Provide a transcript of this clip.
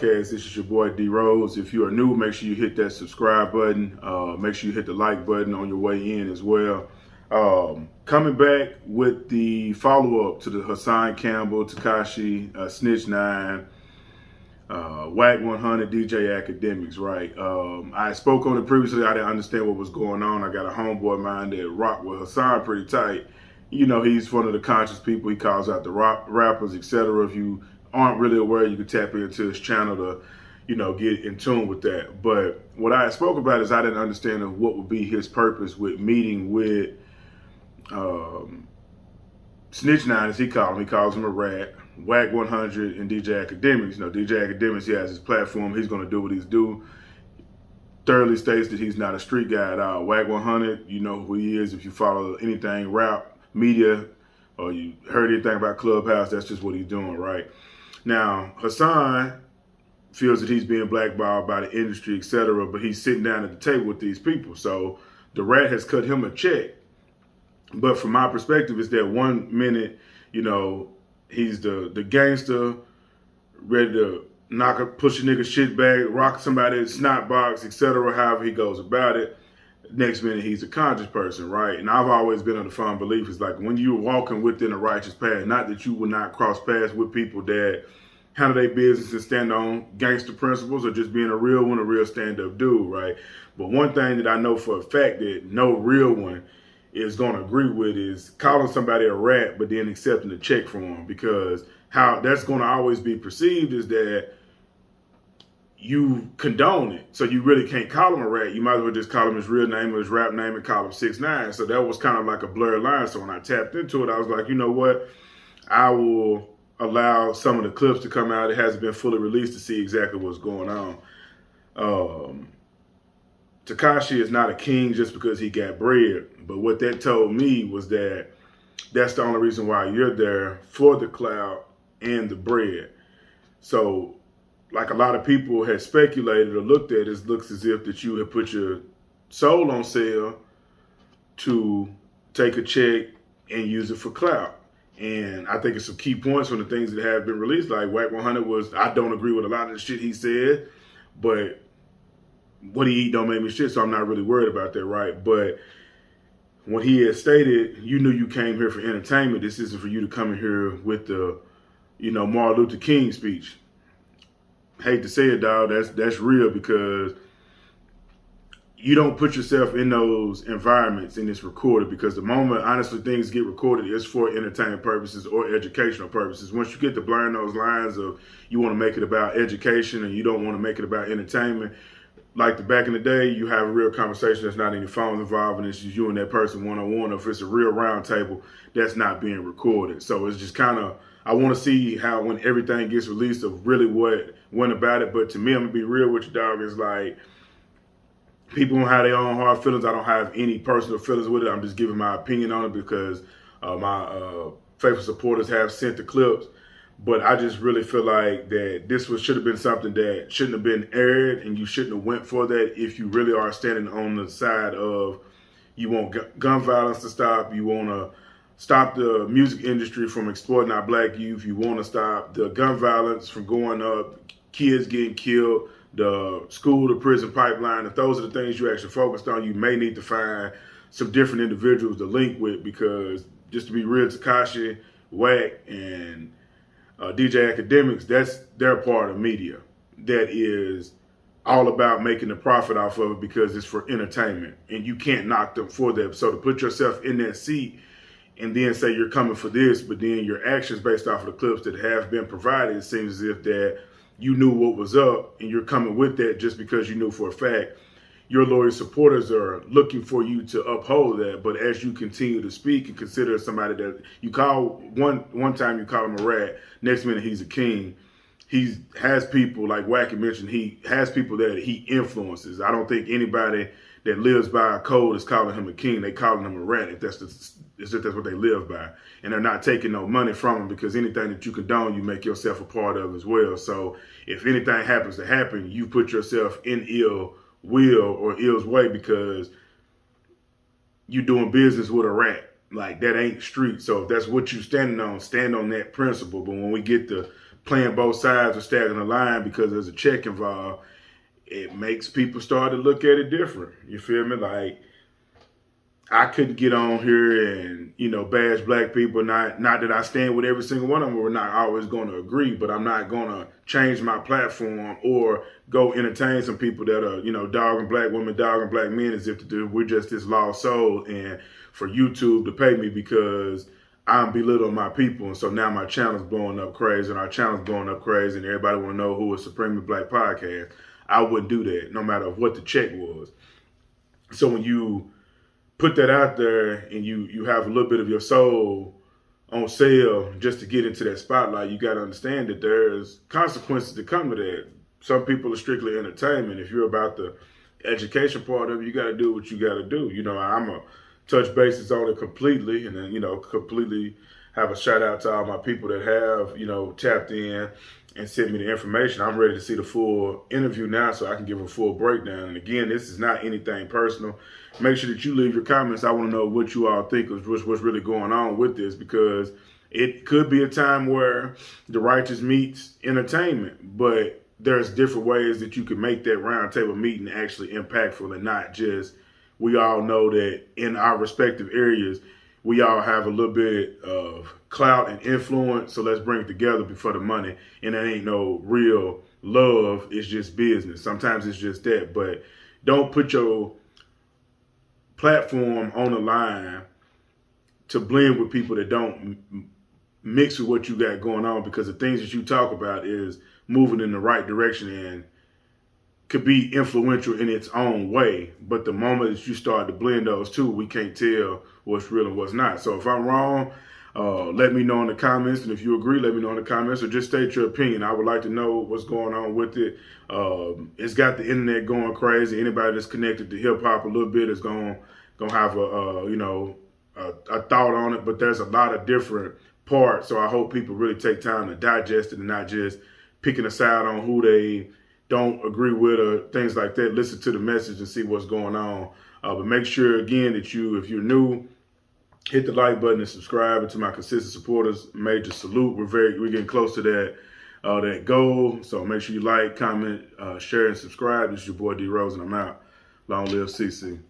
Podcast. This is your boy D Rose. If you are new, make sure you hit that subscribe button. Make sure you hit the like button on your way in as well. Coming back with the follow-up to the Hassan Campbell, 6ix9ine, Wack 100, DJ Akademiks, right? I spoke on it previously. I didn't understand what was going on. I got a homeboy of mine that rocked with Hassan pretty tight. You know, he's one of the conscious people. He calls out the rappers, etc. If you aren't really aware, you can tap into his channel to, you know, get in tune with that. But what I spoke about is I didn't understand of what would be his purpose with meeting with Snitch9, as he called him. He calls him a rat. Wack 100 and DJ Akademiks. You know, DJ Akademiks, he has his platform. He's going to do what he's do. Thoroughly states that he's not a street guy at all. Wack 100, you know who he is. If you follow anything rap, media, or you heard anything about Clubhouse, that's just what he's doing, right? Now, Hassan feels that he's being blackballed by the industry, etc., but he's sitting down at the table with these people. So the rat has cut him a check. But from my perspective, it's that 1 minute, you know, he's the gangster, ready to push a nigga shit back, rock somebody's snot box, etc., however he goes about it. Next minute, he's a conscious person, right? And I've always been of the firm belief, it's like when you're walking within a righteous path, not that you will not cross paths with people that handle their business and stand on gangster principles or just being a real one, a real stand-up dude, right? But one thing that I know for a fact that no real one is going to agree with is calling somebody a rat, but then accepting a check from them, because how that's going to always be perceived is that you condone it. So you really can't call him a rat. You might as well just call him his real name or his rap name and call him 6ix9ine. So that was kind of like a blurred line. So when I tapped into it, I was like, you know what? I will allow some of the clips to come out. It hasn't been fully released to see exactly what's going on. Tekashi is not a king just because he got bread. But what that told me was that that's the only reason why you're there, for the clout and the bread. So like a lot of people had speculated or looked at, it looks as if that you had put your soul on sale to take a check and use it for clout. And I think it's some key points from the things that have been released. Like Wack 100 was, I don't agree with a lot of the shit he said, but what he eat don't make me shit, so I'm not really worried about that, right? But when he had stated, you knew you came here for entertainment. This isn't for you to come in here with the, you know, Martin Luther King speech. Hate to say it, dog, that's real, because you don't put yourself in those environments and it's recorded, because the moment, honestly, things get recorded, it's for entertainment purposes or educational purposes. Once you get to blurring those lines of you want to make it about education and you don't want to make it about entertainment, like back in the day, you have a real conversation that's not any phones involved, and it's just you and that person one-on-one, or if it's a real round table, that's not being recorded. So it's just kind of, I want to see how when everything gets released of really what went about it. But to me, I'm going to be real with you, dog, it's like people don't have their own hard feelings. I don't have any personal feelings with it. I'm just giving my opinion on it because my faithful supporters have sent the clips. But I just really feel like that this should have been something that shouldn't have been aired, and you shouldn't have went for that if you really are standing on the side of you want gun violence to stop, you want to stop the music industry from exploiting our black youth, you want to stop the gun violence from going up, kids getting killed, the school to prison pipeline. If those are the things you actually focused on, you may need to find some different individuals to link with, because just to be real, Tekashi, Wack, and DJ Akademiks, that's their part of media that is all about making a profit off of it because it's for entertainment, and you can't knock them for that. So to put yourself in that seat and then say you're coming for this, but then your actions based off of the clips that have been provided, it seems as if that you knew what was up and you're coming with that just because you knew for a fact your loyal supporters are looking for you to uphold that. But as you continue to speak and consider somebody that you call one time you call him a rat, next minute he's a king. He has people, like Wack mentioned, he has people that he influences. I don't think anybody that lives by a code is calling him a king. They calling him a rat if that's what they live by. And they're not taking no money from him, because anything that you condone, you make yourself a part of as well. So if anything happens to happen, you put yourself in ill will or ill's way because you're doing business with a rat. Like, that ain't street. So if that's what you standing on, stand on that principle. But when we get to playing both sides or stacking the line because there's a check involved, it makes people start to look at it different. You feel me? Like, I couldn't get on here and, bash black people. Not that I stand with every single one of them. We're not always going to agree, but I'm not going to change my platform or go entertain some people that are, dogging black women, dogging black men as if we're just this lost soul, and for YouTube to pay me because I'm belittling my people. And so now my channel's blowing up crazy, and our channel's blowing up crazy, and everybody want to know who is Supremely Black Podcast. I wouldn't do that, no matter what the check was. So when you put that out there and you have a little bit of your soul on sale just to get into that spotlight, you got to understand that there's consequences that come to that. Some people are strictly entertainment. If you're about the education part of it, you got to do what you got to do. I'm a touch bases on it completely, and then, completely have a shout out to all my people that have, tapped in and sent me the information. I'm ready to see the full interview now so I can give a full breakdown. And again, this is not anything personal. Make sure that you leave your comments. I want to know what you all think of what's really going on with this, because it could be a time where the righteous meets entertainment, but there's different ways that you can make that roundtable meeting actually impactful, and not just, we all know that in our respective areas, we all have a little bit of clout and influence, so let's bring it together for the money. And that ain't no real love, it's just business. Sometimes it's just that, but don't put your platform on the line to blend with people that don't mix with what you got going on, because the things that you talk about is moving in the right direction and could be influential in its own way. But the moment that you start to blend those two, we can't tell what's real and what's not. So if I'm wrong, let me know in the comments. And if you agree, let me know in the comments, or just state your opinion. I would like to know what's going on with it. It's got the internet going crazy. Anybody that's connected to hip hop a little bit is gonna have a thought on it. But there's a lot of different parts. So I hope people really take time to digest it and not just picking a side on who they don't agree with or things like that. Listen to the message and see what's going on. But make sure, again, that if you're new, hit the like button and subscribe. And to my consistent supporters, major salute. We're getting close to that goal. So make sure you like, comment, share, and subscribe. This is your boy D Rose, and I'm out. Long live CC.